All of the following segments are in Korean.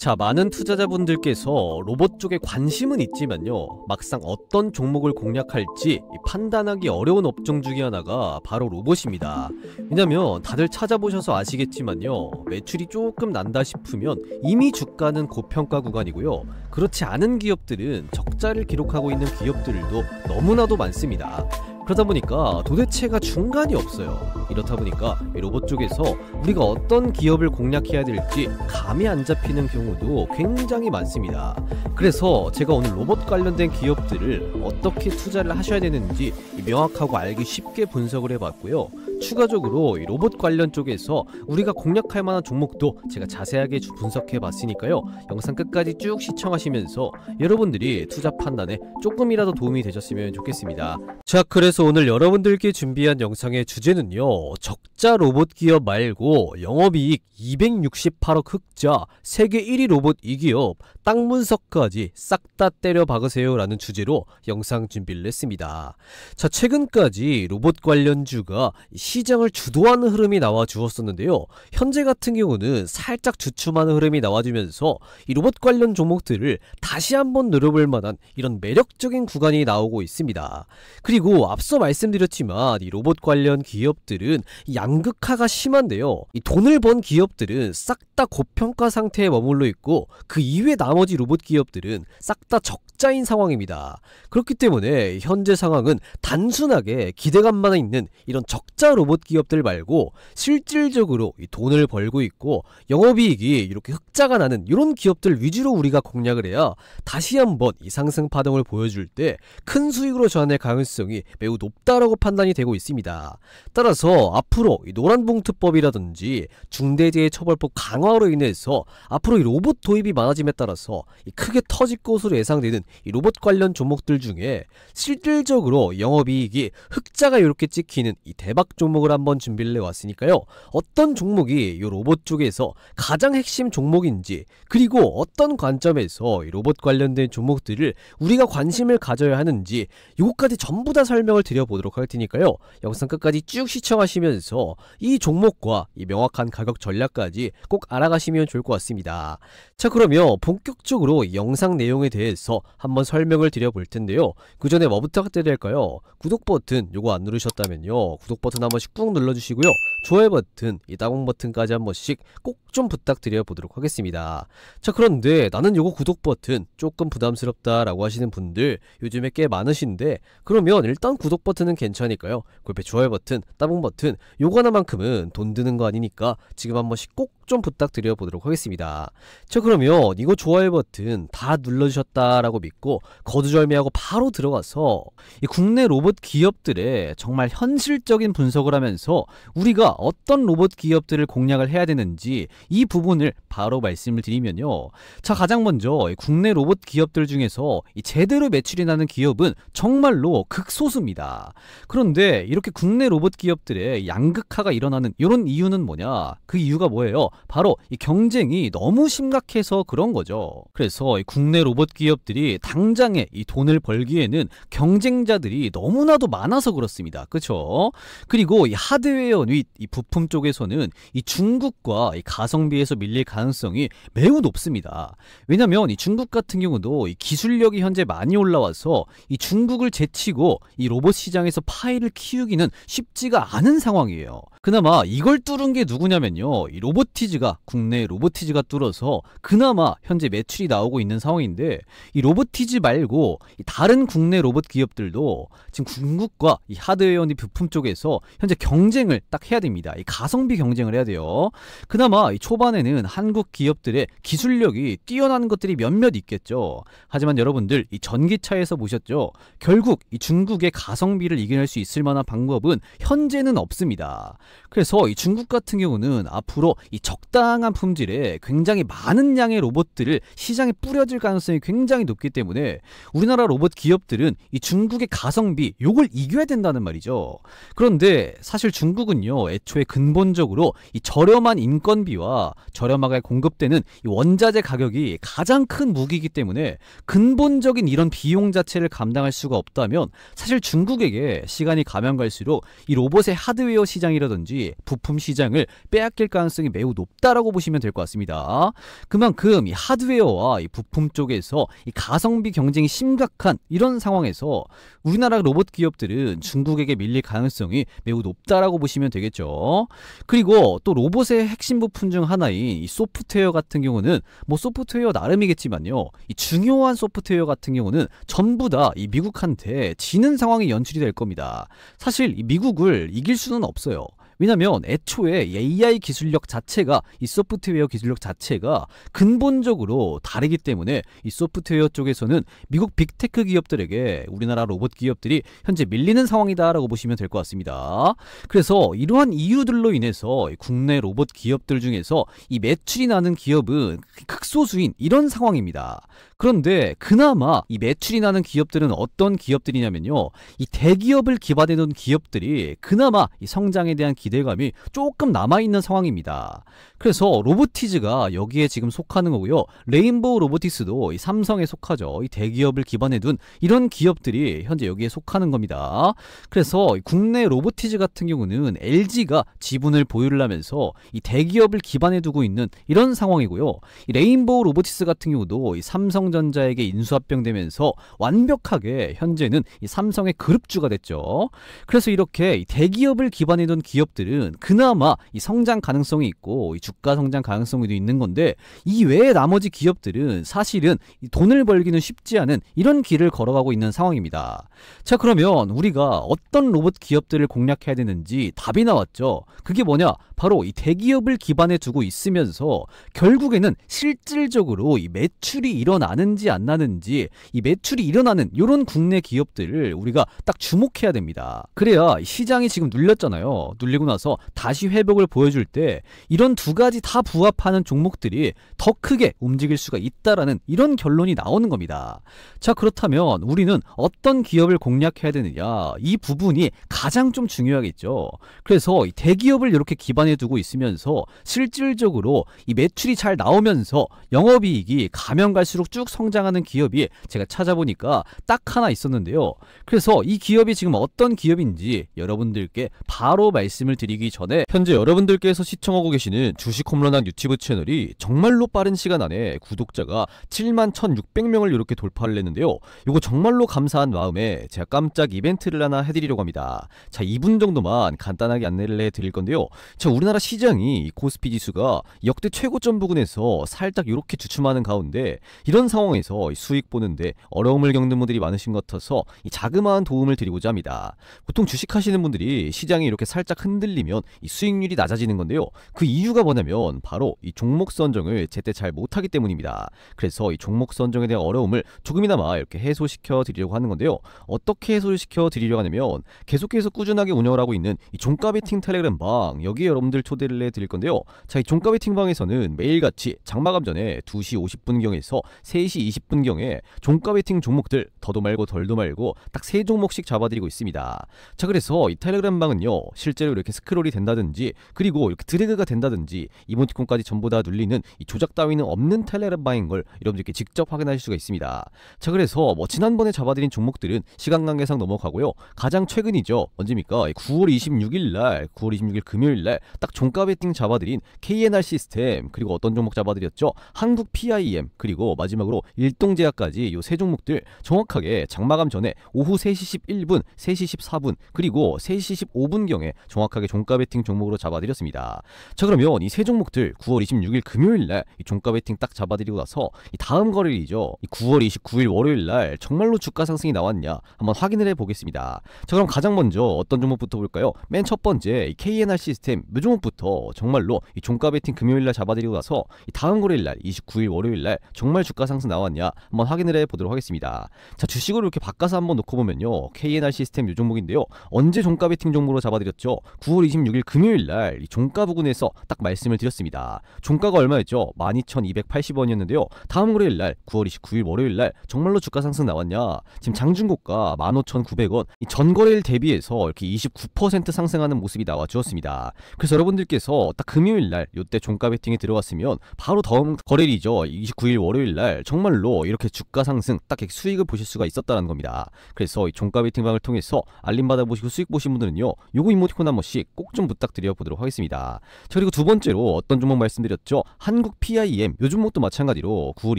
자, 많은 투자자분들께서 로봇 쪽에 관심은 있지만요, 막상 어떤 종목을 공략할지 판단하기 어려운 업종 중에 하나가 바로 로봇입니다. 왜냐면 다들 찾아보셔서 아시겠지만요, 매출이 조금 난다 싶으면 이미 주가는 고평가 구간이고요, 그렇지 않은 기업들은 적자를 기록하고 있는 기업들도 너무나도 많습니다. 그러다 보니까 도대체가 중간이 없어요. 이렇다 보니까 로봇 쪽에서 우리가 어떤 기업을 공략해야 될지 감이 안 잡히는 경우도 굉장히 많습니다. 그래서 제가 오늘 로봇 관련된 기업들을 어떻게 투자를 하셔야 되는지 명확하고 알기 쉽게 분석을 해봤고요, 추가적으로 이 로봇 관련 쪽에서 우리가 공략할 만한 종목도 제가 자세하게 분석해 봤으니까요, 영상 끝까지 쭉 시청하시면서 여러분들이 투자 판단에 조금이라도 도움이 되셨으면 좋겠습니다. 자, 그래서 오늘 여러분들께 준비한 영상의 주제는요, 적자 로봇 기업 말고 영업이익 268억 흑자 세계 1위 로봇 이 기업 땅 분석까지 싹 다 때려 박으세요 라는 주제로 영상 준비를 했습니다. 자, 최근까지 로봇 관련주가 시장을 주도하는 흐름이 나와 주었었는데요, 현재 같은 경우는 살짝 주춤하는 흐름이 나와주면서 이 로봇 관련 종목들을 다시 한번 노려볼 만한 이런 매력적인 구간이 나오고 있습니다. 그리고 앞서 말씀드렸지만 이 로봇 관련 기업들은 양극화가 심한데요, 이 돈을 번 기업들은 싹 다 고평가 상태에 머물러 있고 그 이외 나머지 로봇 기업들은 싹 다 적자인 상황입니다. 그렇기 때문에 현재 상황은 단순하게 기대감만 있는 이런 적자 로봇 기업들 말고 실질적으로 이 돈을 벌고 있고 영업이익이 이렇게 흑자가 나는 이런 기업들 위주로 우리가 공략을 해야 다시 한번 이 상승 파동을 보여줄 때 큰 수익으로 전환할 가능성이 매우 높다라고 판단이 되고 있습니다. 따라서 앞으로 이 노란봉투법이라든지 중대재해처벌법 강화로 인해서 앞으로 이 로봇 도입이 많아짐에 따라서 크게 터질 것으로 예상되는 이 로봇 관련 종목들 중에 실질적으로 영업이익이 흑자가 이렇게 찍히는 이 대박 종목을 한번 준비를 해왔으니까요, 어떤 종목이 이 로봇 쪽에서 가장 핵심 종목인지, 그리고 어떤 관점에서 이 로봇 관련된 종목들을 우리가 관심을 가져야 하는지 요거까지 전부 다 설명을 드려보도록 할 테니까요, 영상 끝까지 쭉 시청하시면서 이 종목과 이 명확한 가격 전략까지 꼭 알아가시면 좋을 것 같습니다. 자, 그러면 본격적으로 영상 내용에 대해서 한번 설명을 드려볼 텐데요, 그 전에 뭐 부탁드려야 될까요? 구독 버튼 요거 안 누르셨다면요, 구독 버튼 한 번씩 꾹 눌러주시고요, 좋아요 버튼, 이 따봉 버튼까지 한 번씩 꼭 좀 부탁드려 보도록 하겠습니다. 자, 그런데 나는 요거 구독 버튼 조금 부담스럽다 라고 하시는 분들 요즘에 꽤 많으신데, 그러면 일단 구독 버튼은 괜찮으니까요, 그 옆에 좋아요 버튼, 따봉 버튼 요거 하나만큼은 돈 드는 거 아니니까 지금 한 번씩 꼭 좀 부탁드려 보도록 하겠습니다. 자, 그러면 이거 좋아요 버튼 다 눌러주셨다라고 믿고 거두절미하고 바로 들어가서 이 국내 로봇 기업들의 정말 현실적인 분석을 하면서 우리가 어떤 로봇 기업들을 공략을 해야 되는지 이 부분을 바로 말씀을 드리면요, 자, 가장 먼저 국내 로봇 기업들 중에서 제대로 매출이 나는 기업은 정말로 극소수입니다. 그런데 이렇게 국내 로봇 기업들의 양극화가 일어나는 이런 이유는 뭐냐? 그 이유가 뭐예요? 바로 이 경쟁이 너무 심각해서 그런 거죠. 그래서 이 국내 로봇 기업들이 당장에 이 돈을 벌기에는 경쟁자들이 너무나도 많아서 그렇습니다. 그쵸? 그리고 이 하드웨어 및 이 부품 쪽에서는 이 중국과 이 가성비에서 밀릴 가능성이 매우 높습니다. 왜냐면 이 중국 같은 경우도 이 기술력이 현재 많이 올라와서 이 중국을 제치고 이 로봇 시장에서 파이를 키우기는 쉽지가 않은 상황이에요. 그나마 이걸 뚫은 게 누구냐면요, 이 로보티즈가, 국내 로보티즈가 뚫어서 그나마 현재 매출이 나오고 있는 상황인데, 이 로보티즈 말고 이 다른 국내 로봇 기업들도 지금 중국과 이 하드웨어 및 부품 쪽에서 현재 경쟁을 딱 해야 됩니다. 이 가성비 경쟁을 해야 돼요. 그나마 이 초반에는 한국 기업들의 기술력이 뛰어난 것들이 몇몇 있겠죠. 하지만 여러분들 이 전기차에서 보셨죠? 결국 이 중국의 가성비를 이겨낼 수 있을 만한 방법은 현재는 없습니다. 그래서 이 중국 같은 경우는 앞으로 이 적당한 품질에 굉장히 많은 양의 로봇들을 시장에 뿌려질 가능성이 굉장히 높기 때문에 우리나라 로봇 기업들은 이 중국의 가성비 요걸 이겨야 된다는 말이죠. 그런데 그런데 사실 중국은요, 애초에 근본적으로 이 저렴한 인건비와 저렴하게 공급되는 이 원자재 가격이 가장 큰 무기이기 때문에 근본적인 이런 비용 자체를 감당할 수가 없다면 사실 중국에게 시간이 가면 갈수록 이 로봇의 하드웨어 시장이라든지 부품 시장을 빼앗길 가능성이 매우 높다라고 보시면 될 것 같습니다. 그만큼 이 하드웨어와 이 부품 쪽에서 이 가성비 경쟁이 심각한 이런 상황에서 우리나라 로봇 기업들은 중국에게 밀릴 가능성이 매우 높다라고 보시면 되겠죠. 그리고 또 로봇의 핵심 부품 중 하나인 이 소프트웨어 같은 경우는 뭐 소프트웨어 나름이겠지만요, 이 중요한 소프트웨어 같은 경우는 전부 다 이 미국한테 지는 상황이 연출이 될 겁니다. 사실 이 미국을 이길 수는 없어요. 왜냐면 애초에 AI 기술력 자체가, 이 소프트웨어 기술력 자체가 근본적으로 다르기 때문에 이 소프트웨어 쪽에서는 미국 빅테크 기업들에게 우리나라 로봇 기업들이 현재 밀리는 상황이다 라고 보시면 될 것 같습니다. 그래서 이러한 이유들로 인해서 국내 로봇 기업들 중에서 이 매출이 나는 기업은 극소수인 이런 상황입니다. 그런데 그나마 이 매출이 나는 기업들은 어떤 기업들이냐면요, 이 대기업을 기반해 놓은 기업들이 그나마 이 성장에 대한 기대감이 조금 남아있는 상황입니다. 그래서 로보티즈가 여기에 지금 속하는 거고요, 레인보우 로보틱스도 이 삼성에 속하죠. 이 대기업을 기반해 둔 이런 기업들이 현재 여기에 속하는 겁니다. 그래서 국내 로보티즈 같은 경우는 LG가 지분을 보유를 하면서 이 대기업을 기반해 두고 있는 이런 상황이고요, 이 레인보우 로보틱스 같은 경우도 이 삼성전자에게 인수합병되면서 완벽하게 현재는 이 삼성의 그룹주가 됐죠. 그래서 이렇게 이 대기업을 기반해 둔 기업들은 그나마 이 성장 가능성이 있고 이 주가 성장 가능성이 있는 건데, 이 외에 나머지 기업들은 사실은 이 돈을 벌기는 쉽지 않은 이런 길을 걸어가고 있는 상황입니다. 자, 그러면 우리가 어떤 로봇 기업들을 공략해야 되는지 답이 나왔죠. 그게 뭐냐? 바로 이 대기업을 기반에 두고 있으면서 결국에는 실질적으로 이 매출이 일어나는지 안 나는지, 이 매출이 일어나는 이런 국내 기업들을 우리가 딱 주목해야 됩니다. 그래야 시장이 지금 눌렸잖아요. 눌리고 나서 다시 회복을 보여줄 때 이런 두 가지 다 부합하는 종목들이 더 크게 움직일 수가 있다라는 이런 결론이 나오는 겁니다. 자, 그렇다면 우리는 어떤 기업을 공략해야 되느냐, 이 부분이 가장 좀 중요하겠죠. 그래서 이 대기업을 이렇게 기반에 두고 있으면서 실질적으로 이 매출이 잘 나오면서 영업이익이 가면 갈수록 쭉 성장하는 기업이 제가 찾아보니까 딱 하나 있었는데요. 그래서 이 기업이 지금 어떤 기업인지 여러분들께 바로 말씀을 드리기 전에, 현재 여러분들께서 시청하고 계시는 주식 홈런왕 유튜브 채널이 정말로 빠른 시간 안에 구독자가 71,600명을 이렇게 돌파를 했는데요. 이거 정말로 감사한 마음에 제가 깜짝 이벤트를 하나 해드리려고 합니다. 자, 2분 정도만 간단하게 안내를 해드릴 건데요. 자, 우리나라 시장이 코스피 지수가 역대 최고점 부근에서 살짝 이렇게 주춤하는 가운데, 이런 상황에서 수익 보는데 어려움을 겪는 분들이 많으신 것 같아서 이 자그마한 도움을 드리고자 합니다. 보통 주식하시는 분들이 시장이 이렇게 살짝 흔들리면 이 수익률이 낮아지는 건데요. 그 이유가 뭐냐면 바로 이 종목 선정을 제때 잘 못하기 때문입니다. 그래서 이 종목 선정에 대한 어려움을 조금이나마 이렇게 해소시켜 드리려고 하는 건데요. 어떻게 해소시켜 드리려고 하냐면, 계속해서 꾸준하게 운영을 하고 있는 이 종가 베팅 텔레그램 방, 여기에 여러분들 초대를 해 드릴 건데요. 자, 이 종가 베팅 방에서는 매일같이 장마감 전에 2시 50분경에서 3시 20분경에 종가 베팅 종목들 더도 말고 덜도 말고 딱 3종목씩 잡아드리고 있습니다. 자, 그래서 이 텔레그램 방은요, 실제로 이렇게 스크롤이 된다든지 그리고 이렇게 드래그가 된다든지 이모티콘까지 전부 다 눌리는 이 조작 따위는 없는 텔레그램 방인 걸 여러분들께 직접 확인하실 수가 있습니다. 자, 그래서 뭐 지난번에 잡아드린 종목들은 시간 관계상 넘어가고요. 가장 최근이죠. 언제입니까? 9월 26일 금요일날 딱 종가 베팅 잡아드린 KNR 시스템, 그리고 어떤 종목 잡아드렸죠? 한국 PIM, 그리고 마지막으로 일동제약까지 이 세 종목들 정확하게 장마감 전에 오후 3시 11분, 3시 14분, 그리고 3시 15분경에 정확하게 종가 베팅 종목으로 잡아드렸습니다. 자, 그러면 이 세 종목들 9월 26일 금요일날 이 종가 베팅 딱 잡아드리고 나서 이 다음 거래일이죠. 이 9월 29일 월요일날 정말로 주가 상승이 나왔냐 한번 확인을 해보겠습니다. 자, 그럼 가장 먼저 어떤 종목부터 볼까요? 맨 첫 번째 이 KNR 시스템 이 종목부터 정말로 이 종가 베팅 금요일날 잡아드리고 나서 이 다음 거래일날 29일 월요일날 정말 주가 상승 상승 나왔냐 한번 확인을 해보도록 하겠습니다. 자, 주식으로 이렇게 바꿔서 한번 놓고 보면요, KNR 시스템 요 종목인데요, 언제 종가 베팅 종목으로 잡아드렸죠? 9월 26일 금요일날 이 종가 부근에서 딱 말씀을 드렸습니다. 종가가 얼마였죠? 12,280원이었는데요 다음 거래일날 9월 29일 월요일날 정말로 주가 상승 나왔냐? 지금 장중고가 15,900원, 이 전거래일 대비해서 이렇게 29% 상승하는 모습이 나와주었습니다. 그래서 여러분들께서 딱 금요일날 요때 종가 베팅에 들어갔으면 바로 다음 거래일이죠, 29일 월요일날 정말로 이렇게 주가 상승 딱 수익을 보실 수가 있었다는 겁니다. 그래서 이 종가 베팅방을 통해서 알림 받아보시고 수익 보신 분들은요, 요거 이모티콘 한 번씩 꼭 좀 부탁드려 보도록 하겠습니다. 자, 그리고 두 번째로 어떤 종목 말씀드렸죠? 한국 PIM 요 종목도 마찬가지로 9월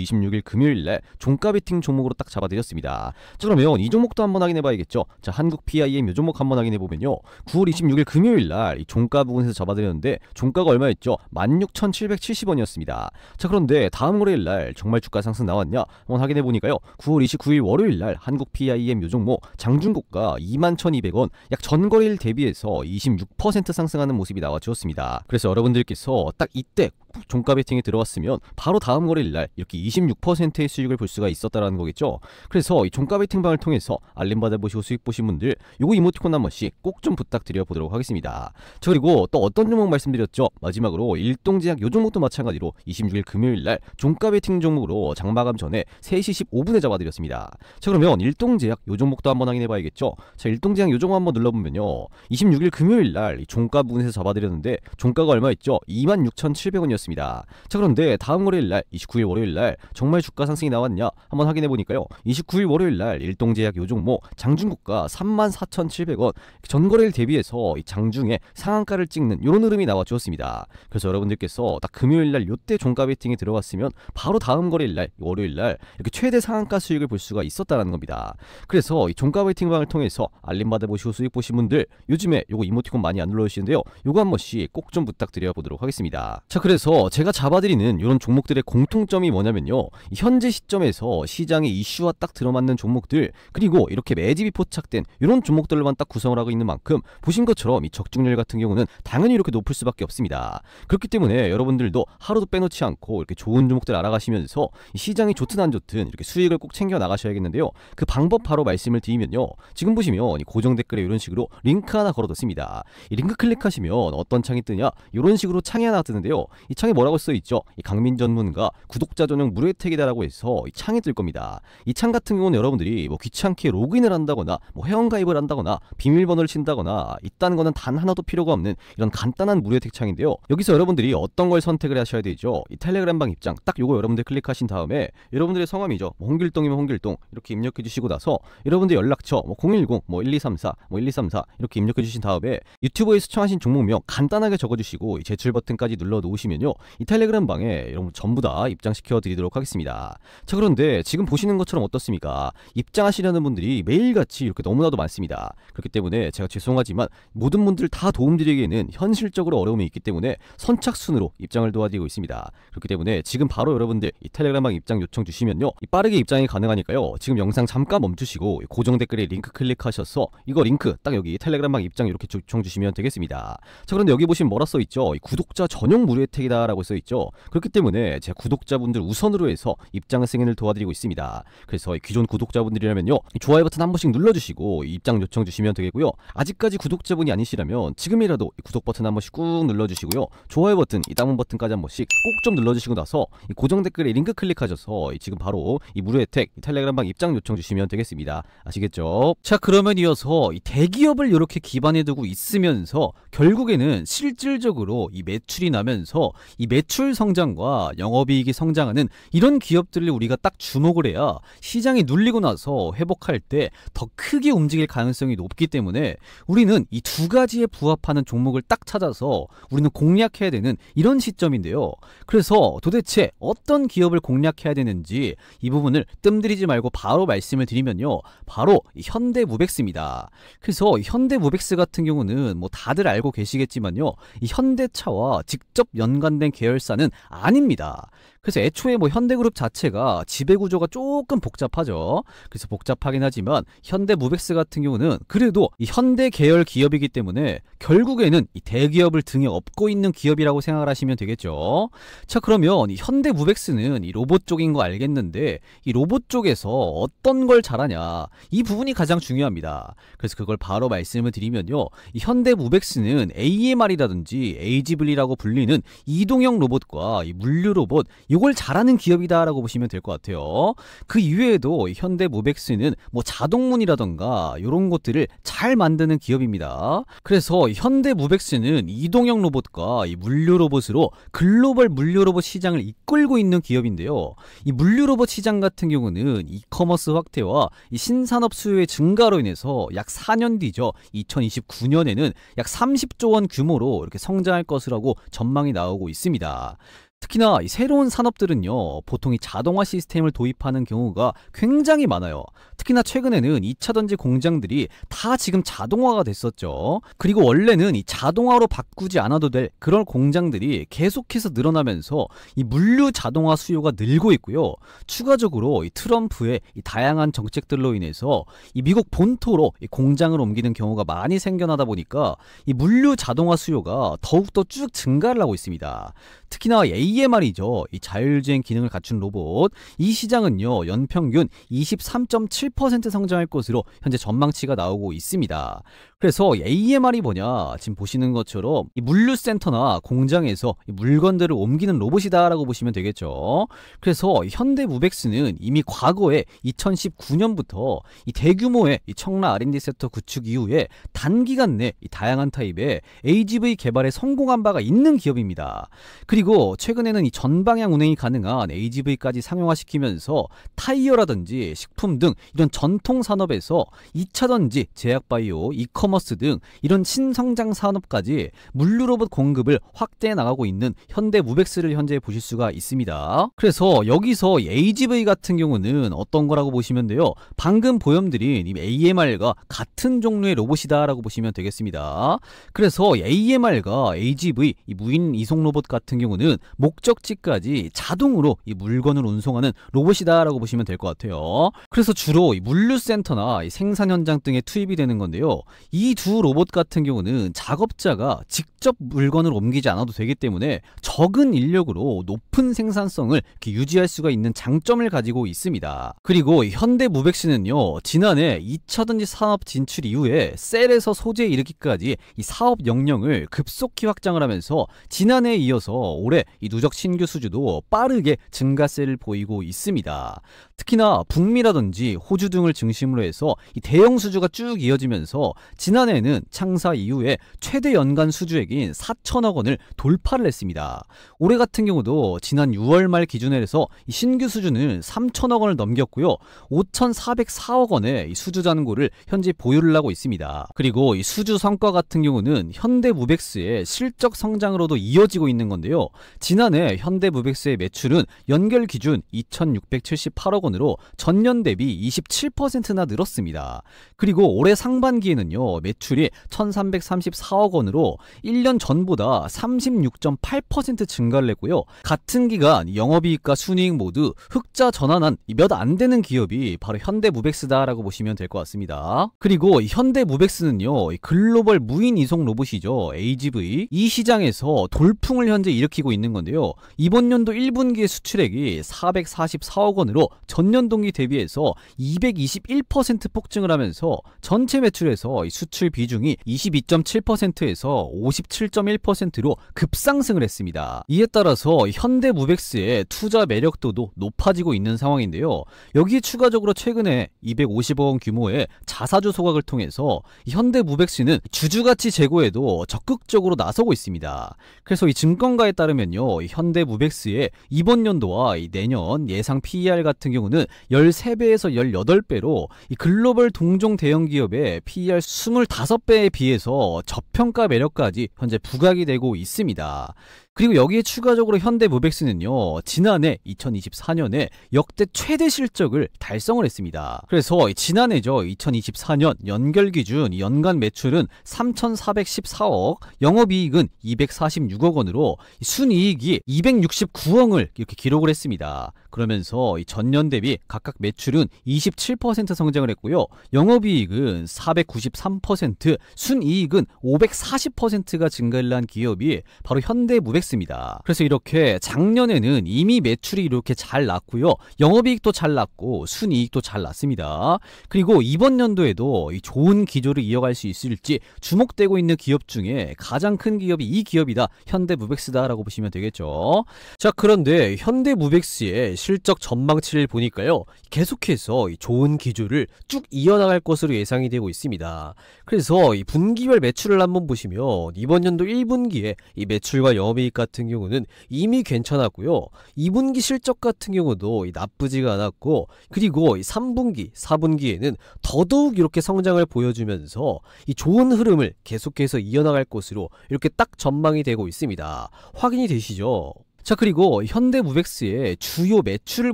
26일 금요일날 종가 베팅 종목으로 딱 잡아드렸습니다. 자, 그러면 이 종목도 한번 확인해 봐야겠죠? 자, 한국 PIM 요 종목 한번 확인해 보면요, 9월 26일 금요일날 이 종가 부분에서 잡아드렸는데 종가가 얼마였죠? 16,770원이었습니다. 자, 그런데 다음 거래일날 정말 주가 상승 나왔냐 한번 확인해 보니까요, 9월 29일 월요일날 한국 PIM 요 종목 장중고가 21,200원, 약 전거래일 대비해서 26% 상승하는 모습이 나와주었습니다. 그래서 여러분들께서 딱 이때 종가 베팅에 들어왔으면 바로 다음 거래일날 이렇게 26%의 수익을 볼 수가 있었다라는 거겠죠. 그래서 이 종가 베팅방을 통해서 알림 받아보시고 수익 보신 분들 요거 이모티콘 한 번씩 꼭 좀 부탁드려 보도록 하겠습니다. 자, 그리고 또 어떤 종목 말씀드렸죠? 마지막으로 일동제약 요 종목도 마찬가지로 26일 금요일날 종가 베팅 종목으로 장마감 전에 3시 15분에 잡아드렸습니다. 자, 그러면 일동제약 요 종목도 한번 확인해 봐야겠죠? 자, 일동제약 요 종목 한번 눌러보면요, 26일 금요일날 이 종가 부분에서 잡아드렸는데 종가가 얼마였죠? 26,700원이었습니다. 자, 그런데 다음 거래일날 29일 월요일날 정말 주가 상승이 나왔냐 한번 확인해 보니까요, 29일 월요일날 일동제약 요 종목 장중고가 34,700원, 전거래일 대비해서 이 장중에 상한가를 찍는 이런 흐름이 나와 주었습니다. 그래서 여러분들께서 딱 금요일날 요때 종가 베팅에 들어갔으면 바로 다음 거래일날 월요일날 이렇게 최대 상한가 수익을 볼 수가 있었다는 겁니다. 그래서 이 종가 베팅방을 통해서 알림 받아보시고 수익 보신 분들 요즘에 요거 이모티콘 많이 안 눌러주시는데요, 요거 한 번씩 꼭 좀 부탁드려 보도록 하겠습니다. 자, 그래서 제가 잡아드리는 이런 종목들의 공통점이 뭐냐면요, 현재 시점에서 시장의 이슈와 딱 들어맞는 종목들, 그리고 이렇게 매집이 포착된 이런 종목들만 딱 구성을 하고 있는 만큼 보신 것처럼 이 적중률 같은 경우는 당연히 이렇게 높을 수밖에 없습니다. 그렇기 때문에 여러분들도 하루도 빼놓지 않고 이렇게 좋은 종목들 알아가시면서 이 시장이 좋든 안 좋든 이렇게 수익을 꼭 챙겨 나가셔야겠는데요, 그 방법 바로 말씀을 드리면요, 지금 보시면 이 고정 댓글에 이런 식으로 링크 하나 걸어뒀습니다. 이 링크 클릭하시면 어떤 창이 뜨냐, 이런 식으로 창이 하나 뜨는데요, 이 창에 뭐라고 써있죠? 이 강민 전문가 구독자 전용 무료 혜택이다라고 해서 이 창이 뜰 겁니다. 이 창 같은 경우는 여러분들이 뭐 귀찮게 로그인을 한다거나 뭐 회원가입을 한다거나 비밀번호를 친다거나 있다는 거는 단 하나도 필요가 없는 이런 간단한 무료 혜택 창인데요, 여기서 여러분들이 어떤 걸 선택을 하셔야 되죠? 이 텔레그램방 입장 딱 요거 여러분들 클릭하신 다음에 여러분들의 성함이죠, 뭐 홍길동이면 홍길동 이렇게 입력해 주시고 나서 여러분들 연락처 뭐 010 뭐 1234 뭐 1234 이렇게 입력해 주신 다음에 유튜브에 시청하신 종목명 간단하게 적어주시고 이 제출 버튼까지 눌러 놓으시면요, 이 텔레그램 방에 여러분 전부 다 입장시켜 드리도록 하겠습니다. 자, 그런데 지금 보시는 것처럼 어떻습니까? 입장하시려는 분들이 매일같이 이렇게 너무나도 많습니다. 그렇기 때문에 제가 죄송하지만 모든 분들 다 도움드리기에는 현실적으로 어려움이 있기 때문에 선착순으로 입장을 도와드리고 있습니다. 그렇기 때문에 지금 바로 여러분들 이 텔레그램 방 입장 요청 주시면요, 이 빠르게 입장이 가능하니까요, 지금 영상 잠깐 멈추시고 고정 댓글에 링크 클릭하셔서 이거 링크 딱 여기 텔레그램 방 입장 이렇게 요청 주시면 되겠습니다. 자, 그런데 여기 보시면 뭐라 써있죠? 구독자 전용 무료 혜택이다 라고 써있죠. 그렇기 때문에 제 구독자분들 우선으로 해서 입장 승인을 도와드리고 있습니다. 그래서 기존 구독자분들이라면요, 좋아요 버튼 한 번씩 눌러주시고 입장 요청 주시면 되겠고요, 아직까지 구독자분이 아니시라면 지금이라도 구독 버튼 한 번씩 꾹 눌러주시고요, 좋아요 버튼 이 다음 버튼까지 한 번씩 꼭 좀 눌러주시고 나서 이 고정 댓글에 링크 클릭하셔서 지금 바로 이 무료 혜택 이 텔레그램방 입장 요청 주시면 되겠습니다. 아시겠죠? 자, 그러면 이어서 이 대기업을 이렇게 기반에 두고 있으면서 결국에는 실질적으로 이 매출이 나면서 이 매출 성장과 영업이익이 성장하는 이런 기업들을 우리가 딱 주목을 해야 시장이 눌리고 나서 회복할 때 더 크게 움직일 가능성이 높기 때문에 우리는 이 두 가지에 부합하는 종목을 딱 찾아서 우리는 공략해야 되는 이런 시점인데요. 그래서 도대체 어떤 기업을 공략해야 되는지 이 부분을 뜸들이지 말고 바로 말씀을 드리면요, 바로 현대무벡스입니다. 그래서 현대무벡스 같은 경우는 뭐 다들 알고 계시겠지만요, 이 현대차와 직접 연관된 계열사는 아닙니다. 그래서 애초에 뭐 현대그룹 자체가 지배구조가 조금 복잡하죠. 그래서 복잡하긴 하지만 현대무벡스 같은 경우는 그래도 이 현대 계열 기업이기 때문에 결국에는 이 대기업을 등에 업고 있는 기업이라고 생각을 하시면 되겠죠. 자, 그러면 이 현대무벡스는 이 로봇 쪽인 거 알겠는데 이 로봇 쪽에서 어떤 걸 잘하냐, 이 부분이 가장 중요합니다. 그래서 그걸 바로 말씀을 드리면요, 이 현대무벡스는 AMR이라든지 에이지블리라고 불리는 이동형 로봇과 이 물류 로봇, 이걸 잘하는 기업이다 라고 보시면 될 것 같아요. 그 이외에도 현대무벡스는 뭐 자동문이라던가 이런 것들을 잘 만드는 기업입니다. 그래서 현대무벡스는 이동형 로봇과 이 물류 로봇으로 글로벌 물류 로봇 시장을 이끌고 있는 기업인데요. 이 물류 로봇 시장 같은 경우는 이커머스 확대와 이 신산업 수요의 증가로 인해서 약 4년 뒤죠, 2029년에는 약 30조 원 규모로 이렇게 성장할 것이라고 전망이 나오고 있습니다. 특히나 이 새로운 산업들은요, 보통 이 자동화 시스템을 도입하는 경우가 굉장히 많아요. 특히나 최근에는 2차전지 공장들이 다 지금 자동화가 됐었죠. 그리고 원래는 이 자동화로 바꾸지 않아도 될 그런 공장들이 계속해서 늘어나면서 이 물류 자동화 수요가 늘고 있고요. 추가적으로 이 트럼프의 이 다양한 정책들로 인해서 이 미국 본토로 이 공장을 옮기는 경우가 많이 생겨나다 보니까 이 물류 자동화 수요가 더욱더 쭉 증가를 하고 있습니다. 특히나 AMR이죠. 이 자율주행 기능을 갖춘 로봇. 이 시장은요, 연평균 23.7% 성장할 것으로 현재 전망치가 나오고 있습니다. 그래서 AMR이 뭐냐? 지금 보시는 것처럼 이 물류센터나 공장에서 이 물건들을 옮기는 로봇이다라고 보시면 되겠죠. 그래서 현대무벡스는 이미 과거에 2019년부터 이 대규모의 이 청라 R&D 센터 구축 이후에 단기간 내 이 다양한 타입의 AGV 개발에 성공한 바가 있는 기업입니다. 그리고 최근에는 이 전방향 운행이 가능한 AGV까지 상용화시키면서 타이어라든지 식품 등 이런 전통 산업에서 2차전지, 제약바이오, 이커머스 등 이런 신성장 산업까지 물류 로봇 공급을 확대해 나가고 있는 현대무벡스를 현재 보실 수가 있습니다. 그래서 여기서 AGV 같은 경우는 어떤 거라고 보시면 돼요. 방금 보여드린 이 AMR과 같은 종류의 로봇이다 라고 보시면 되겠습니다. 그래서 AMR과 AGV, 이 무인 이송 로봇 같은 경우는 목적지까지 자동으로 이 물건을 운송하는 로봇이다 라고 보시면 될 것 같아요. 그래서 주로 이 물류센터나 이 생산 현장 등에 투입이 되는 건데요. 이 두 로봇 같은 경우는 작업자가 직접 물건을 옮기지 않아도 되기 때문에 적은 인력으로 높은 생산성을 이렇게 유지할 수가 있는 장점을 가지고 있습니다. 그리고 현대무벡스는요, 지난해 2차전지 산업 진출 이후에 셀에서 소재에 이르기까지 이 사업 역량을 급속히 확장을 하면서 지난해에 이어서 올해 이 누적 신규 수주도 빠르게 증가세를 보이고 있습니다. 특히나 북미라든지 호주 등을 중심으로 해서 이 대형 수주가 쭉 이어지면서 지난해에는 창사 이후에 최대 연간 수주액인 4천억 원을 돌파를 했습니다. 올해 같은 경우도 지난 6월 말 기준에 해서 이 신규 수주는 3천억 원을 넘겼고요. 5,404억 원의 이 수주 잔고를 현재 보유를 하고 있습니다. 그리고 이 수주 성과 같은 경우는 현대무벡스의 실적 성장으로도 이어지고 있는 건데요. 지난해 현대무벡스의 매출은 연결 기준 2,678억 원으로 전년 대비 27%나 늘었습니다. 그리고 올해 상반기에는요, 매출이 1,334억 원으로 1년 전보다 36.8% 증가를 했고요. 같은 기간 영업이익과 순이익 모두 흑자 전환한 몇 안 되는 기업이 바로 현대무벡스다라고 보시면 될 것 같습니다. 그리고 현대무벡스는요, 글로벌 무인 이송 로봇이죠, AGV. 이 시장에서 돌풍을 현재 일으키고 있는 건데요. 이번 연도 1분기의 수출액이 444억 원으로 전년 동기 대비해서 221% 폭증을 하면서 전체 매출에서 수출 비중이 22.7%에서 57.1%로 급상승을 했습니다. 이에 따라서 현대무벡스의 투자 매력도도 높아지고 있는 상황인데요. 여기에 추가적으로 최근에 250억 원 규모의 자사주 소각을 통해서 현대무벡스는 주주가치 제고에도 적극적으로 나서고 있습니다. 그래서 이 증권가에 따르면요, 현대무벡스의 이번 연도와 내년 예상 PER 같은 경우는 13배에서 18배로 이 글로벌 동종 대형 기업의 PER 25배에 비해서 저평가 매력까지 현재 부각이 되고 있습니다. 그리고 여기에 추가적으로 현대무백스는요, 지난해 2024년에 역대 최대 실적을 달성을 했습니다. 그래서 지난해죠, 2024년 연결 기준 연간 매출은 3,414억, 영업이익은 246억 원으로 순이익이 269억을 이렇게 기록을 했습니다. 그러면서 전년 대비 각각 매출은 27% 성장을 했고요. 영업이익은 493%, 순이익은 540%가 증가를 한 기업이 바로 현대무백스입니다. 그래서 이렇게 작년에는 이미 매출이 이렇게 잘 났고요. 영업이익도 잘 났고 순이익도 잘 났습니다. 그리고 이번 연도에도 이 좋은 기조를 이어갈 수 있을지 주목되고 있는 기업 중에 가장 큰 기업이 이 기업이다, 현대무백스다라고 보시면 되겠죠. 자, 그런데 현대무백스의 실적 전망치를 보니까요, 계속해서 좋은 기조를 쭉 이어나갈 것으로 예상이 되고 있습니다. 그래서 이 분기별 매출을 한번 보시면 이번 연도 1분기에 이 매출과 영업이익 같은 경우는 이미 괜찮았고요. 2분기 실적 같은 경우도 나쁘지가 않았고, 그리고 이 3분기, 4분기에는 더더욱 이렇게 성장을 보여주면서 이 좋은 흐름을 계속해서 이어나갈 것으로 이렇게 딱 전망이 되고 있습니다. 확인이 되시죠? 자, 그리고 현대무백스의 주요 매출을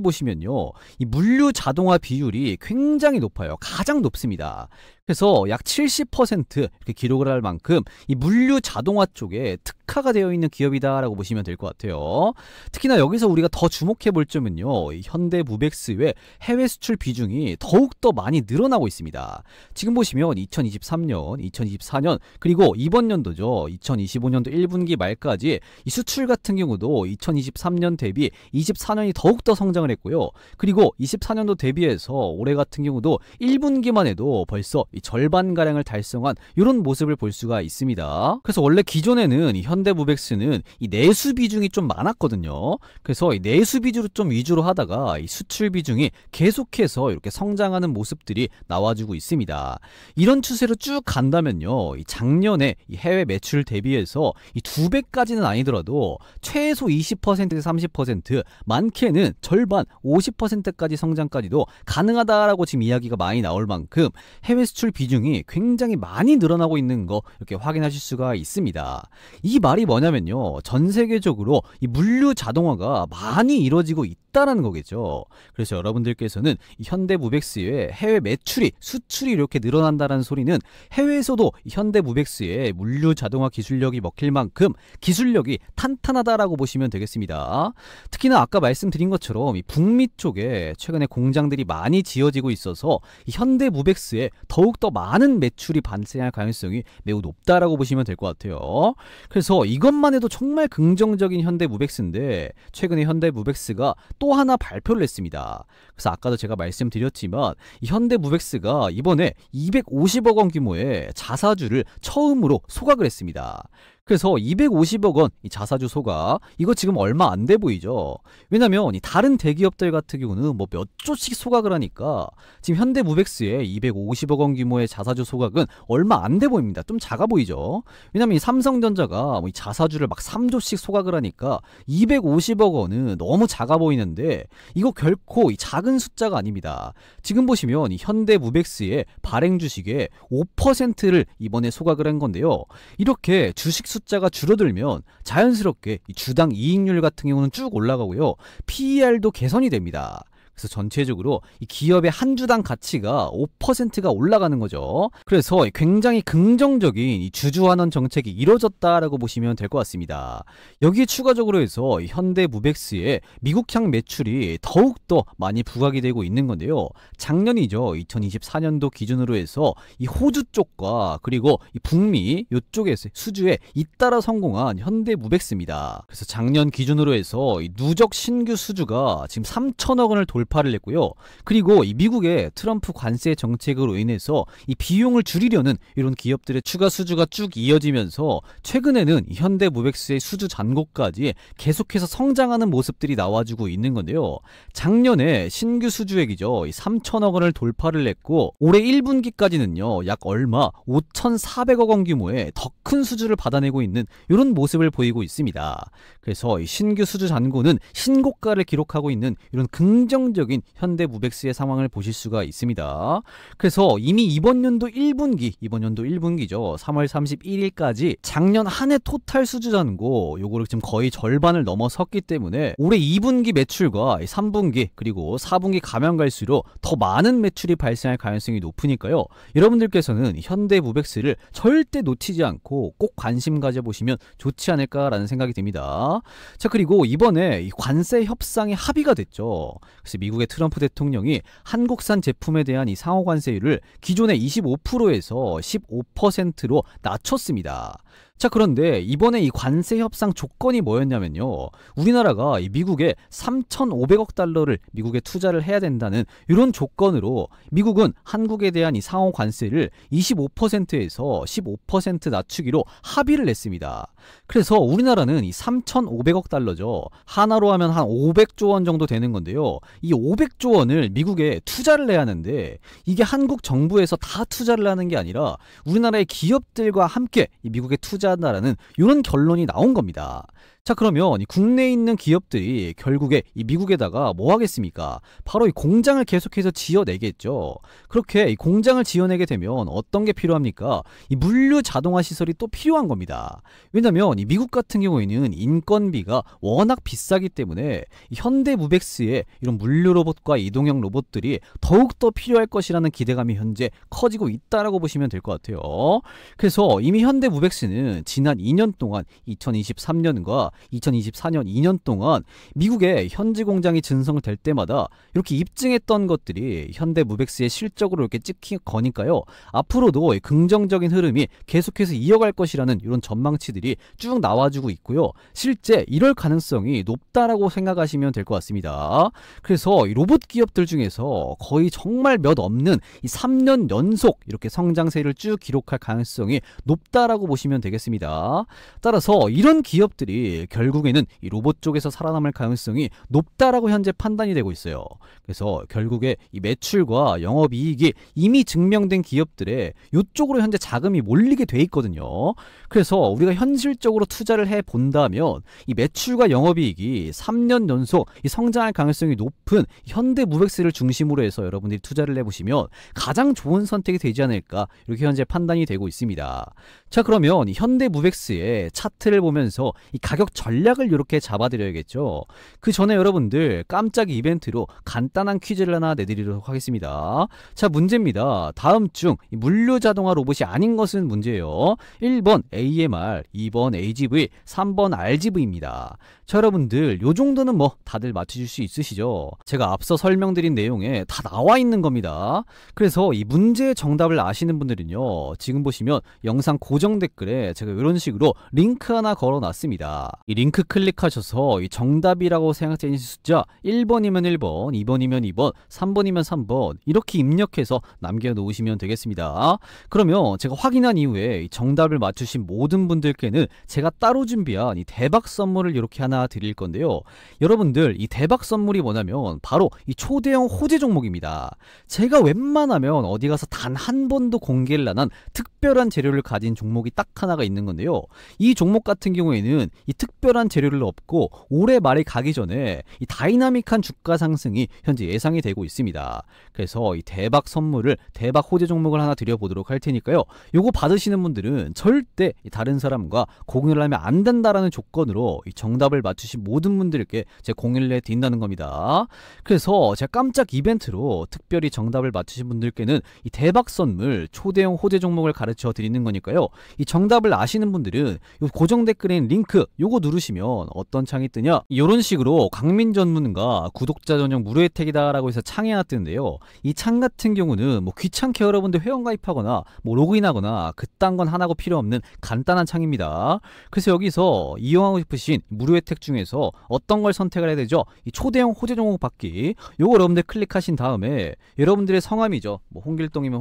보시면요, 이 물류 자동화 비율이 굉장히 높아요. 가장 높습니다. 그래서 약 70% 이렇게 기록을 할 만큼 이 물류 자동화 쪽에 특화가 되어 있는 기업이다라고 보시면 될 것 같아요. 특히나 여기서 우리가 더 주목해 볼 점은요, 이 현대무백스의 해외 수출 비중이 더욱더 많이 늘어나고 있습니다. 지금 보시면 2023년, 2024년, 그리고 이번 연도죠, 2025년도 1분기 말까지 이 수출 같은 경우도 2023년 대비 24년이 더욱더 성장을 했고요. 그리고 24년도 대비해서 올해 같은 경우도 1분기만 해도 벌써 이 절반가량을 달성한 이런 모습을 볼 수가 있습니다. 그래서 원래 기존에는 이 현대무백스는 이 내수 비중이 좀 많았거든요. 그래서 이 내수 비중을 좀 위주로 하다가 이 수출 비중이 계속해서 이렇게 성장하는 모습들이 나와주고 있습니다. 이런 추세로 쭉 간다면요, 이 작년에 이 해외 매출 대비해서 이 2배까지는 아니더라도 최소 20%에서 30%, 많게는 절반 50%까지 성장까지도 가능하다라고 지금 이야기가 많이 나올 만큼 해외 수출 비중이 굉장히 많이 늘어나고 있는 거 이렇게 확인하실 수가 있습니다. 이 말이 뭐냐면요, 전 세계적으로 이 물류 자동화가 많이 이루어지고 있다는 거겠죠. 그래서 여러분들께서는 이 현대무백스의 해외 매출이, 수출이 이렇게 늘어난다는 소리는 해외에서도 이 현대무백스의 물류 자동화 기술력이 먹힐 만큼 기술력이 탄탄하다라고 보시면 되겠습니다. 특히나 아까 말씀드린 것처럼 이 북미 쪽에 최근에 공장들이 많이 지어지고 있어서 이 현대무백스에 더욱더 많은 매출이 발생할 가능성이 매우 높다라고 보시면 될 것 같아요. 그래서 이것만 해도 정말 긍정적인 현대무백스인데, 최근에 현대무백스가 또 하나 발표를 했습니다. 그래서 아까도 제가 말씀드렸지만 이 현대무백스가 이번에 250억 원 규모의 자사주를 처음으로 소각을 했습니다. 그래서 250억 원 이 자사주 소각, 이거 지금 얼마 안 돼 보이죠. 왜냐면 이 다른 대기업들 같은 경우는 뭐 몇 조씩 소각을 하니까 지금 현대무백스의 250억 원 규모의 자사주 소각은 얼마 안 돼 보입니다. 좀 작아 보이죠. 왜냐면 이 삼성전자가 이 자사주를 막 3조씩 소각을 하니까 250억 원은 너무 작아 보이는데, 이거 결코 이 작은 숫자가 아닙니다. 지금 보시면 이 현대무백스의 발행 주식의 5%를 이번에 소각을 한 건데요. 이렇게 주식 숫자가 줄어들면 자연스럽게 이 주당 이익률 같은 경우는 쭉 올라가고요. PER도 개선이 됩니다. 그래서 전체적으로 이 기업의 한 주당 가치가 5%가 올라가는 거죠. 그래서 굉장히 긍정적인 이 주주환원 정책이 이루어졌다라고 보시면 될 것 같습니다. 여기에 추가적으로 해서 현대무백스의 미국향 매출이 더욱더 많이 부각이 되고 있는 건데요. 작년이죠, 2024년도 기준으로 해서 이 호주 쪽과 그리고 이 북미 이쪽에서 수주에 잇따라 성공한 현대무백스입니다. 그래서 작년 기준으로 해서 이 누적 신규 수주가 지금 3천억 원을 돌파를 했고요. 그리고 이 미국의 트럼프 관세 정책으로 인해서 이 비용을 줄이려는 이런 기업들의 추가 수주가 쭉 이어지면서 최근에는 현대무백스의 수주 잔고까지 계속해서 성장하는 모습들이 나와주고 있는 건데요. 작년에 신규 수주액이죠, 3천억 원을 돌파를 했고, 올해 1분기까지는요 약 얼마 5,400억 원 규모의 더 큰 수주를 받아내고 있는 이런 모습을 보이고 있습니다. 그래서 이 신규 수주 잔고는 신고가를 기록하고 있는 이런 긍정 긍정적인 현대무백스의 상황을 보실 수가 있습니다. 그래서 이미 이번 연도 1분기죠. 3월 31일까지 작년 한 해 토탈 수주잔고 요거를 지금 거의 절반을 넘어섰기 때문에 올해 2분기 매출과 3분기 그리고 4분기 가면 갈수록 더 많은 매출이 발생할 가능성이 높으니까요. 여러분들께서는 현대무백스를 절대 놓치지 않고 꼭 관심 가져보시면 좋지 않을까라는 생각이 듭니다. 자, 그리고 이번에 이 관세 협상이 합의가 됐죠. 그래서 미국의 트럼프 대통령이 한국산 제품에 대한 이 상호 관세율을 기존의 25%에서 15%로 낮췄습니다. 자, 그런데 이번에 이 관세 협상 조건이 뭐였냐면요. 우리나라가 이 미국에 3,500억 달러를 미국에 투자를 해야 된다는 이런 조건으로 미국은 한국에 대한 이 상호 관세를 25%에서 15% 낮추기로 합의를 했습니다. 그래서 우리나라는 이 3,500억 달러죠. 하나로 하면 한 500조 원 정도 되는 건데요. 이 500조 원을 미국에 투자를 해야 하는데 이게 한국 정부에서 다 투자를 하는 게 아니라 우리나라의 기업들과 함께 이 미국에 투자한다라는 이런 결론이 나온 겁니다. 자, 그러면 이 국내에 있는 기업들이 결국에 이 미국에다가 뭐 하겠습니까? 바로 이 공장을 계속해서 지어내겠죠. 그렇게 이 공장을 지어내게 되면 어떤 게 필요합니까? 이 물류 자동화 시설이 또 필요한 겁니다. 왜냐면 이 미국 같은 경우에는 인건비가 워낙 비싸기 때문에 이 현대무백스의 이런 물류 로봇과 이동형 로봇들이 더욱더 필요할 것이라는 기대감이 현재 커지고 있다라고 보시면 될 것 같아요. 그래서 이미 현대무백스는 지난 2년 동안 2023년과 2024년 2년 동안 미국의 현지 공장이 증성될 때마다 이렇게 입증했던 것들이 현대무백스의 실적으로 이렇게 찍힌 거니까요. 앞으로도 긍정적인 흐름이 계속해서 이어갈 것이라는 이런 전망치들이 쭉 나와주고 있고요. 실제 이럴 가능성이 높다라고 생각하시면 될 것 같습니다. 그래서 이 로봇 기업들 중에서 거의 정말 몇 없는 이 3년 연속 이렇게 성장세를 쭉 기록할 가능성이 높다라고 보시면 되겠습니다. 따라서 이런 기업들이 결국에는 이 로봇 쪽에서 살아남을 가능성이 높다라고 현재 판단이 되고 있어요. 그래서 결국에 이 매출과 영업이익이 이미 증명된 기업들의 이쪽으로 현재 자금이 몰리게 돼 있거든요. 그래서 우리가 현실적으로 투자를 해 본다면 이 매출과 영업이익이 3년 연속 이 성장할 가능성이 높은 현대무백스를 중심으로 해서 여러분들이 투자를 해보시면 가장 좋은 선택이 되지 않을까 이렇게 현재 판단이 되고 있습니다. 자, 그러면 이 현대무백스의 차트를 보면서 이 가격 전략을 이렇게 잡아드려야겠죠. 그 전에 여러분들 깜짝 이벤트로 간단한 퀴즈를 하나 내드리도록 하겠습니다. 자, 문제입니다. 다음 중 물류자동화 로봇이 아닌 것은 문제예요. 1번 AMR, 2번 AGV, 3번 RGV입니다. 자, 여러분들 요 정도는 뭐 다들 맞추실 수 있으시죠? 제가 앞서 설명드린 내용에 다 나와 있는 겁니다. 그래서 이 문제의 정답을 아시는 분들은요, 지금 보시면 영상 고정 댓글에 제가 이런 식으로 링크 하나 걸어놨습니다. 이 링크 클릭하셔서 이 정답이라고 생각되는 숫자 1번이면 1번, 2번이면 2번, 3번이면 3번 이렇게 입력해서 남겨놓으시면 되겠습니다. 그러면 제가 확인한 이후에 이 정답을 맞추신 모든 분들께는 제가 따로 준비한 이 대박 선물을 이렇게 하나 드릴 건데요. 여러분들 이 대박 선물이 뭐냐면 바로 이 초대형 호재 종목입니다. 제가 웬만하면 어디 가서 단 한 번도 공개를 안 한 특별한 재료를 가진 종목이 딱 하나가 있는 건데요. 이 종목 같은 경우에는 이 특별한 재료를 얻고 올해 말이 가기 전에 이 다이나믹한 주가 상승이 현재 예상이 되고 있습니다. 그래서 이 대박 선물을 대박 호재 종목을 하나 드려보도록 할 테니까요. 요거 받으시는 분들은 절대 다른 사람과 공유를 하면 안 된다라는 조건으로 이 정답을 맞추신 모든 분들께 제가 공유를 해드린다는 겁니다. 그래서 제가 깜짝 이벤트로 특별히 정답을 맞추신 분들께는 이 대박 선물 초대형 호재 종목을 가르쳐 드리는 거니까요. 이 정답을 아시는 분들은 요 고정 댓글에 있는 링크 요거 누르시면 어떤 창이 뜨냐, 이런 식으로 강민 전문가 구독자 전용 무료 혜택이다 라고 해서 창이 하나 뜨는데요. 이 창 같은 경우는 뭐 귀찮게 여러분들 회원 가입하거나 뭐 로그인하거나 그딴 건 하나고 필요 없는 간단한 창입니다. 그래서 여기서 이용하고 싶으신 무료 혜택 중에서 어떤 걸 선택을 해야 되죠? 이 초대형 호재 종목 받기, 요거 여러분들 클릭하신 다음에 여러분들의 성함이죠. 뭐 홍길동이면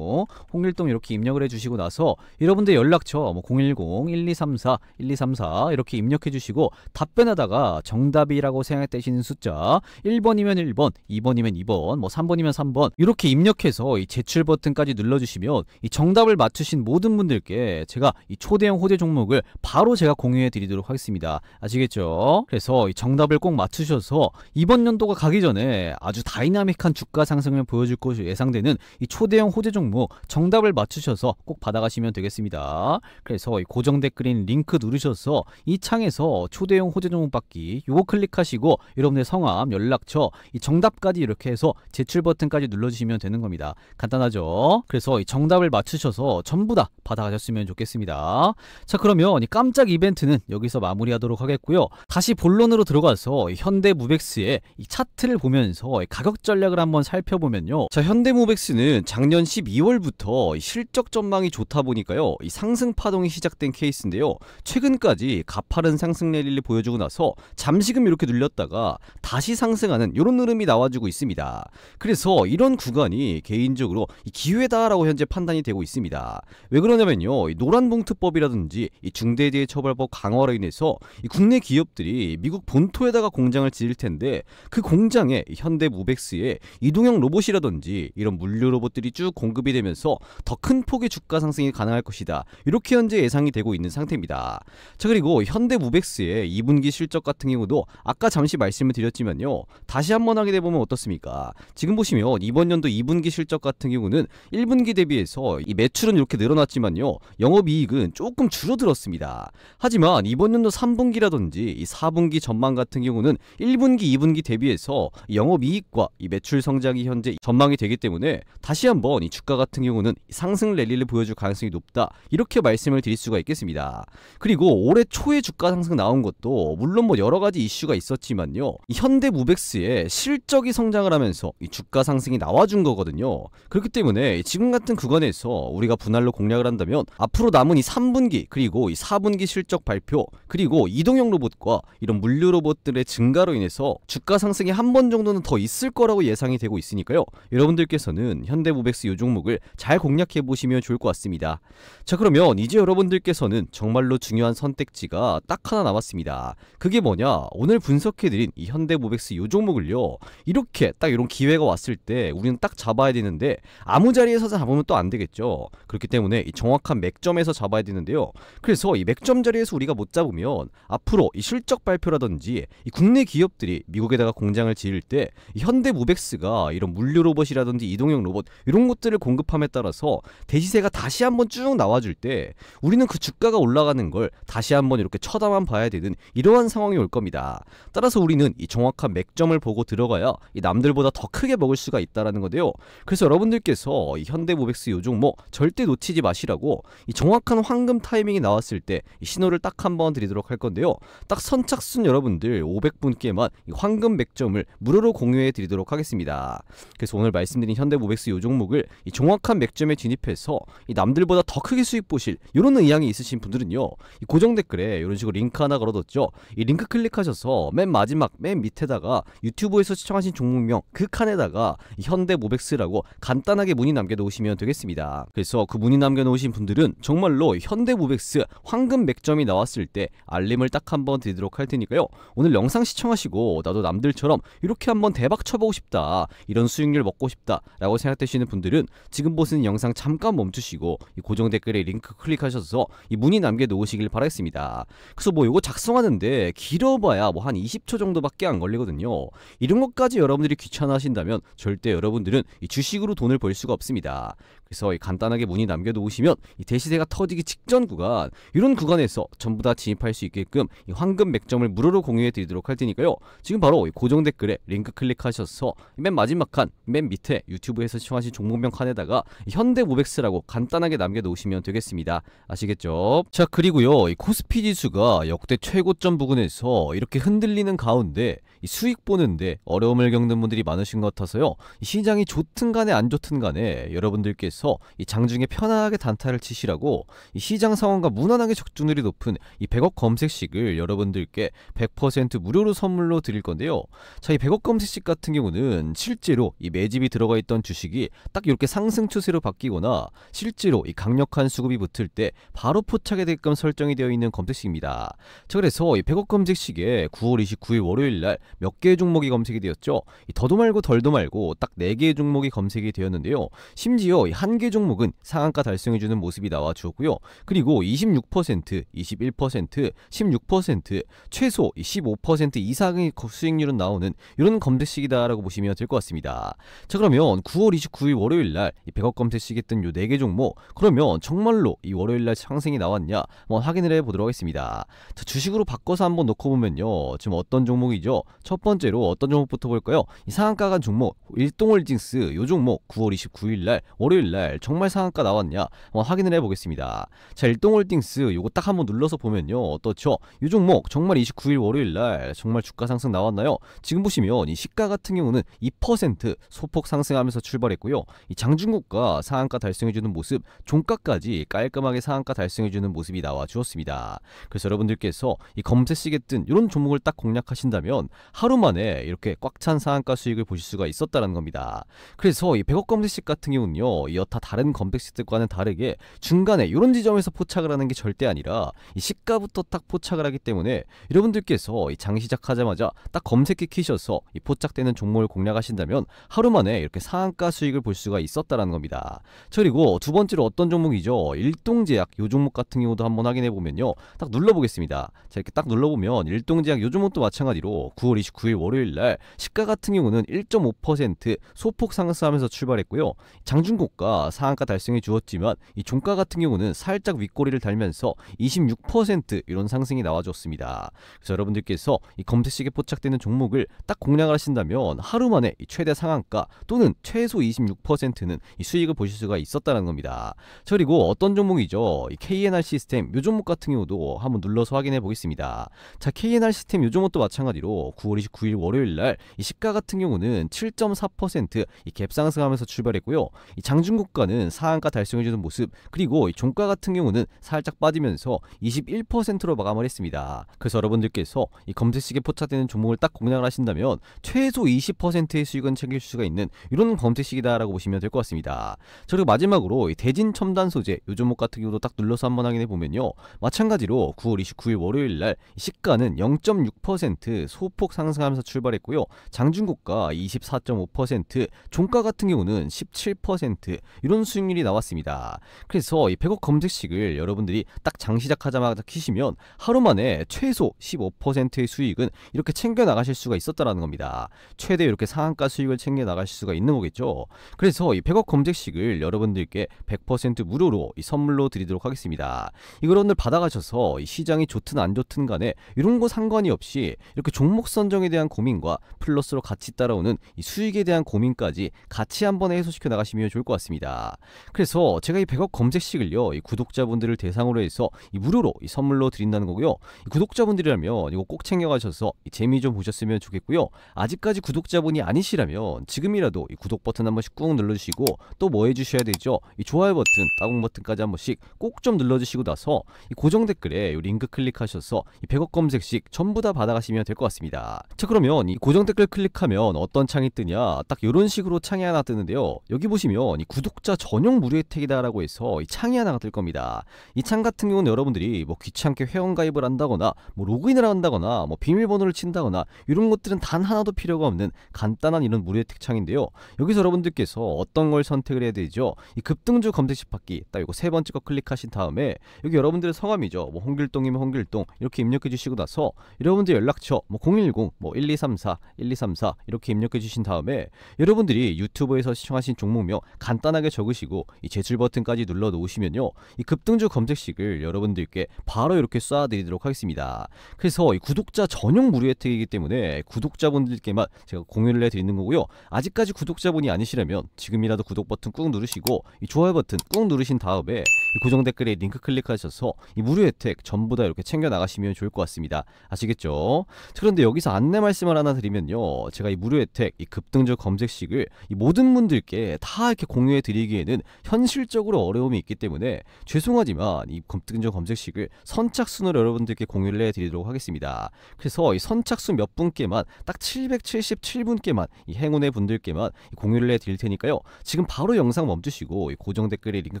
홍길동 이렇게 입력을 해주시고 나서 여러분들 연락처 뭐 010-1234-1234 이렇게 입력 입력해 주시고 답변하다가 정답이라고 생각되시는 숫자 1번이면 1번, 2번이면 2번, 뭐 3번이면 3번 이렇게 입력해서 이 제출 버튼까지 눌러주시면 이 정답을 맞추신 모든 분들께 제가 이 초대형 호재 종목을 바로 제가 공유해 드리도록 하겠습니다. 아시겠죠? 그래서 이 정답을 꼭 맞추셔서 이번 연도가 가기 전에 아주 다이나믹한 주가 상승을 보여줄 것으로 예상되는 이 초대형 호재 종목 정답을 맞추셔서 꼭 받아가시면 되겠습니다. 그래서 이 고정 댓글인 링크 누르셔서 이 창에서 초대형 호재 종목 받기 요거 클릭하시고 여러분의 성함, 연락처, 이 정답까지 이렇게 해서 제출 버튼까지 눌러주시면 되는 겁니다. 간단하죠? 그래서 이 정답을 맞추셔서 전부 다 받아가셨으면 좋겠습니다. 자, 그러면 이 깜짝 이벤트는 여기서 마무리하도록 하겠고요. 다시 본론으로 들어가서 이 현대무백스의 이 차트를 보면서 이 가격 전략을 한번 살펴보면요. 자, 현대무백스는 작년 12월부터 실적 전망이 좋다 보니까요. 이 상승 파동이 시작된 케이스인데요. 최근까지 가파른 상승 랠리를 보여주고 나서 잠시금 이렇게 눌렸다가 다시 상승하는 이런 흐름이 나와주고 있습니다. 그래서 이런 구간이 개인적으로 이 기회다라고 현재 판단이 되고 있습니다. 왜 그러냐면요. 이 노란봉투법이라든지 이 중대재해처벌법 강화로 인해서 이 국내 기업들이 미국 본토에다가 공장을 지을 텐데 그 공장에 현대무백스의 이동형 로봇이라든지 이런 물류 로봇들이 쭉 공급이 되면서 더 큰 폭의 주가 상승이 가능할 것이다. 이렇게 현재 예상이 되고 있는 상태입니다. 자, 그리고 현대무백스의 2분기 실적 같은 경우도 아까 잠시 말씀을 드렸지만요. 다시 한번 하게 되보면 어떻습니까? 지금 보시면 이번 연도 2분기 실적 같은 경우는 1분기 대비해서 이 매출은 이렇게 늘어났지만요. 영업이익은 조금 줄어들었습니다. 하지만 이번 연도 3분기라든지 이 4분기 전망 같은 경우는 1분기, 2분기 대비해서 영업이익과 이 매출 성장이 현재 전망이 되기 때문에 다시 한번 이 주가 같은 경우는 상승 랠리를 보여줄 가능성이 높다. 이렇게 말씀을 드릴 수가 있겠습니다. 그리고 올해 초에 주가 상승 나온 것도 물론 뭐 여러 가지 이슈가 있었지만요. 이 현대무백스의 실적이 성장을 하면서 이 주가 상승이 나와준 거거든요. 그렇기 때문에 지금 같은 구간에서 우리가 분할로 공략을 한다면 앞으로 남은 이 3분기 그리고 이 4분기 실적 발표 그리고 이동형 로봇과 이런 물류 로봇들의 증가로 인해서 주가 상승이 한 번 정도는 더 있을 거라고 예상이 되고 있으니까요. 여러분들께서는 현대무백스 이 종목을 잘 공략해 보시면 좋을 것 같습니다. 자, 그러면 이제 여러분들께서는 정말로 중요한 선택지가 딱 하나 남았습니다. 그게 뭐냐? 오늘 분석해드린 이 현대무백스 이 종목을요. 이렇게 딱 이런 기회가 왔을 때 우리는 딱 잡아야 되는데 아무 자리에서 잡으면 또 안 되겠죠. 그렇기 때문에 이 정확한 맥점에서 잡아야 되는데요. 그래서 이 맥점 자리에서 우리가 못 잡으면 앞으로 이 실적 발표라든지 이 국내 기업들이 미국에다가 공장을 지을 때 이 현대무백스가 이런 물류 로봇이라든지 이동형 로봇 이런 것들을 공급함에 따라서 대시세가 다시 한번 쭉 나와줄 때 우리는 그 주가가 올라가는 걸 다시 한번 이렇게 쳐다만 봐야 되는 이러한 상황이 올 겁니다. 따라서 우리는 이 정확한 맥점을 보고 들어가야 이 남들보다 더 크게 먹을 수가 있다라는 건데요. 그래서 여러분들께서 이 현대무백스 요 종목 절대 놓치지 마시라고 이 정확한 황금 타이밍이 나왔을 때 이 신호를 딱 한번 드리도록 할 건데요. 딱 선착순 여러분들 500분께만 이 황금 맥점을 무료로 공유해 드리도록 하겠습니다. 그래서 오늘 말씀드린 현대무백스 요 종목을 이 정확한 맥점에 진입해서 이 남들보다 더 크게 수익 보실 이런 의향이 있으신 분들은요. 이 고정 댓글에 이런 식으로 링크 하나 걸어뒀죠. 이 링크 클릭하셔서 맨 마지막 맨 밑에다가 유튜브에서 시청하신 종목명 그 칸에다가 이 현대무백스라고 간단하게 문의 남겨놓으시면 되겠습니다. 그래서 그 문의 남겨놓으신 분들은 정말로 현대무백스 황금 맥점이 나왔을 때 알림을 딱 한번 드리도록 할 테니까요. 오늘 영상 시청하시고 나도 남들처럼 이렇게 한번 대박 쳐보고 싶다, 이런 수익률 먹고 싶다 라고 생각되시는 분들은 지금 보시는 영상 잠깐 멈추시고 이 고정 댓글에 링크 클릭하셔서 이 문의 남겨놓으시길 바라겠습니다. 그래서 뭐 이거 작성하는데 길어봐야 뭐 한 20초 정도밖에 안 걸리거든요. 이런 것까지 여러분들이 귀찮아하신다면 절대 여러분들은 이 주식으로 돈을 벌 수가 없습니다. 그래서 간단하게 문의 남겨놓으시면 이 대시세가 터지기 직전 구간 이런 구간에서 전부 다 진입할 수 있게끔 이 황금 맥점을 무료로 공유해 드리도록 할 테니까요. 지금 바로 이 고정 댓글에 링크 클릭하셔서 맨 마지막 칸 맨 밑에 유튜브에서 시청하신 종목명 칸에다가 현대무백스라고 간단하게 남겨놓으시면 되겠습니다. 아시겠죠? 자, 그리고요 이 코스피 지수가 역대 최고점 부근에서 이렇게 흔들리는 가운데 이 수익 보는데 어려움을 겪는 분들이 많으신 것 같아서요. 이 시장이 좋든 간에 안 좋든 간에 여러분들께서 이 장중에 편하게 단타를 치시라고 이 시장 상황과 무난하게 적중률이 높은 이 100억 검색식을 여러분들께 100% 무료로 선물로 드릴 건데요. 자, 이 100억 검색식 같은 경우는 실제로 이 매집이 들어가 있던 주식이 딱 이렇게 상승 추세로 바뀌거나 실제로 이 강력한 수급이 붙을 때 바로 포착이 되게끔 설정이 되어 있는 검색식입니다. 자, 그래서 이 100억 검색식에 9월 29일 월요일날 몇 개의 종목이 검색이 되었죠. 이 더도 말고 덜도 말고 딱 4개의 종목이 검색이 되었는데요. 심지어 이 한 개 종목은 상한가 달성해주는 모습이 나와 주었고요. 그리고 26%, 21%, 16%, 최소 15% 이상의 수익률은 나오는 이런 검색식이다라고 보시면 될 것 같습니다. 자, 그러면 9월 29일 월요일날 이 100억 검색식에 뜬 요 4개 종목, 그러면 정말로 이 월요일날 상승이 나왔냐 한번 확인을 해보도록 하겠습니다. 자, 주식으로 바꿔서 한번 놓고 보면요, 지금 어떤 종목이죠? 첫 번째로 어떤 종목부터 볼까요? 이 상한가 간 종목 일동홀딩스, 요 종목 9월 29일날 월요일날 정말 상한가 나왔냐 한번 확인을 해보겠습니다. 자, 일동홀딩스 요거 딱 한번 눌러서 보면요, 어떻죠? 이 종목 정말 29일 월요일날 정말 주가 상승 나왔나요? 지금 보시면 이 시가 같은 경우는 2% 소폭 상승하면서 출발했고요. 이 장중고가 상한가 달성해주는 모습, 종가까지 깔끔하게 상한가 달성해주는 모습이 나와 주었습니다. 그래서 여러분들께서 이 검색식에 뜬 이런 종목을 딱 공략하신다면 하루 만에 이렇게 꽉 찬 상한가 수익을 보실 수가 있었다는 겁니다. 그래서 이 100억 검색식 같은 경우는요, 이 여타 다른 검색식들과는 다르게 중간에 이런 지점에서 포착을 하는 게 절대 아니라 이 시가부터 딱 포착을 하기 때문에 여러분들께서 이 장 시작하자마자 딱 검색기 키셔서 이 포착되는 종목을 공략하신다면 하루 만에 이렇게 상한가 수익을 볼 수가 있었다는 겁니다. 그리고 두 번째로 어떤 종목이죠? 일동제약, 요 종목 같은 경우도 한번 확인해 보면요, 딱 눌러보겠습니다. 자, 이렇게 딱 눌러보면 일동제약 요 종목도 마찬가지로 9월 29일 월요일날 시가 같은 경우는 1.5% 소폭 상승하면서 출발했고요. 장중고가 상한가 달성해 주었지만 이 종가 같은 경우는 살짝 윗꼬리를 달면서 26% 이런 상승이 나와줬습니다. 그래서 여러분들께서 이 검색식에 포착되는 종목을 딱 공략을 하신다면 하루 만에 이 최대 상한가 또는 최소 26%는 이 수익을 보실 수가 있었다는 겁니다. 그리고 어떤 종목이죠? 이 KNR 시스템 요 종목 같은 경우도 한번 눌러서 확인해 보겠습니다. 자, KNR 시스템 요 종목도 마찬가지로 9월 29일 월요일날 이 시가 같은 경우는 7.4% 이 갭 상승하면서 출발했고요. 이 장중고가는 상한가 달성해주는 모습, 그리고 이 종가 같은 경우는 살짝 빠지면서 21%로 마감을 했습니다. 그래서 여러분들께서 이 검색식에 포착되는 종목을 딱 공략을 하신다면 최소 20%의 수익은 챙길 수가 있는 이런 검색식이다라고 보시면 될 것 같습니다. 그리고 마지막으로 이 대진 첨단 소재 요 종목 같은 경우도 딱 눌러서 한번 확인해 보면요, 마찬가지로 9월 29일 월요일날 시가는 0.6% 소폭 상승하면서 출발했고요. 장중고가 24.5%, 종가 같은 경우는 17% 이런 수익률이 나왔습니다. 그래서 이 100억 검색식을 여러분들이 딱 장 시작하자마자 키시면 하루 만에 최소 15%의 수익은 이렇게 챙겨 나가실 수가 있었다라는 겁니다. 최대 이렇게 상한가 수익을 챙겨 나가실 수가 있는 거겠죠. 그래서 이 100억 검색식을 여러분들께 100% 무료로 이 선물로 드리도록 하겠습니다. 이걸 오늘 받아가셔서 이 시장이 좋든 안 좋든 간에 이런 거 상관이 없이 이렇게 종목 선정에 대한 고민과 플러스로 같이 따라오는 이 수익에 대한 고민까지 같이 한번 해소시켜 나가시면 좋을 것 같습니다. 그래서 제가 이 100억 검색식을요, 이 구독자분들을 대상으로 해서 이 무료로 이 선물로 드린다는 거고요. 이 구독자분들이라면 이거 꼭 챙겨가셔서 이 재미 좀 보셨으면 좋겠고요. 아직까지 구독자분이 아니시라면 지금이라도 이 구독 버튼 한 번씩 꾹 눌러주시고 또 뭐 해주셔야 되죠? 이 좋아요 버튼, 따봉 버튼까지 한 번씩 꼭 좀 눌러주시고 나서 이 고정 댓글에 이 링크 클릭하셔서 이 100억 검색식 전부 다 받아가시면 될 것 같습니다. 자, 그러면 이 고정 댓글 클릭하면 어떤 창이 뜨냐? 딱 이런 식으로 창이 하나 뜨는데요. 여기 보시면 이 구독자 전용 무료 혜택이다라고 해서 이 창이 하나가 뜰 겁니다. 이 창 같은 경우는 여러분들이 뭐 귀찮게 회원 가입을 한다거나 뭐 로그인을 한다거나 뭐 비밀번호를 친다거나 이런 것들은 단 하나도 필요가 없는 간단한 이런 무료 혜택 창인데요. 여기서 여러분들께서 어떤 걸 선택을 해야 되죠? 이 급등주 검색식 받기, 딱 이거 세 번째 거 클릭하신 다음에 여기 여러분들의 성함이죠. 뭐 홍길동이면 홍길동 이렇게 입력해 주시고 나서 여러분들 연락처 뭐 010 뭐 1234 1234 이렇게 입력해 주신 다음에 여러분들이 유튜브에서 시청하신 종목명 간단하게 적으시고 이 제출 버튼까지 눌러 놓으시면요, 이 급등주 검색식을 여러분들께 바로 이렇게 쏴드리도록 하겠습니다. 그래서 이 구독자 전용 무료 혜택이기 때문에 구독자분들께만 제가 공유를 해드리는 거고요. 아직까지 구독자분이 아니시라면 지금이라도 구독 버튼 꾹 누르시고 이 좋아요 버튼 꾹 누르신 다음에 이 고정 댓글에 링크 클릭하셔서 이 무료 혜택 전부 다 이렇게 챙겨 나가시면 좋을 것 같습니다. 아시겠죠? 자, 그런데 여기서 안내 말씀을 하나 드리면요, 제가 이 무료 혜택, 이 급등주 검색식을 이 모든 분들께 다 이렇게 공유해 드리기에는 현실적으로 어려움이 있기 때문에 죄송하지만 이 급등주 검색식을 선착순으로 여러분들께 공유를 해 드리도록 하겠습니다. 그래서 이 선착순 몇 분께만, 딱 777분께만, 이 행운의 분들께만 공유를 해 드릴 테니까요, 지금 바로 영상 멈추시고 이 고정 댓글에 링크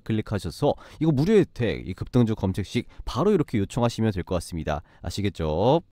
클릭하셔서 이거 무료 혜택, 이 급등주 검색식 바로 이렇게 요청하시면 될 것 같습니다. 아시겠죠?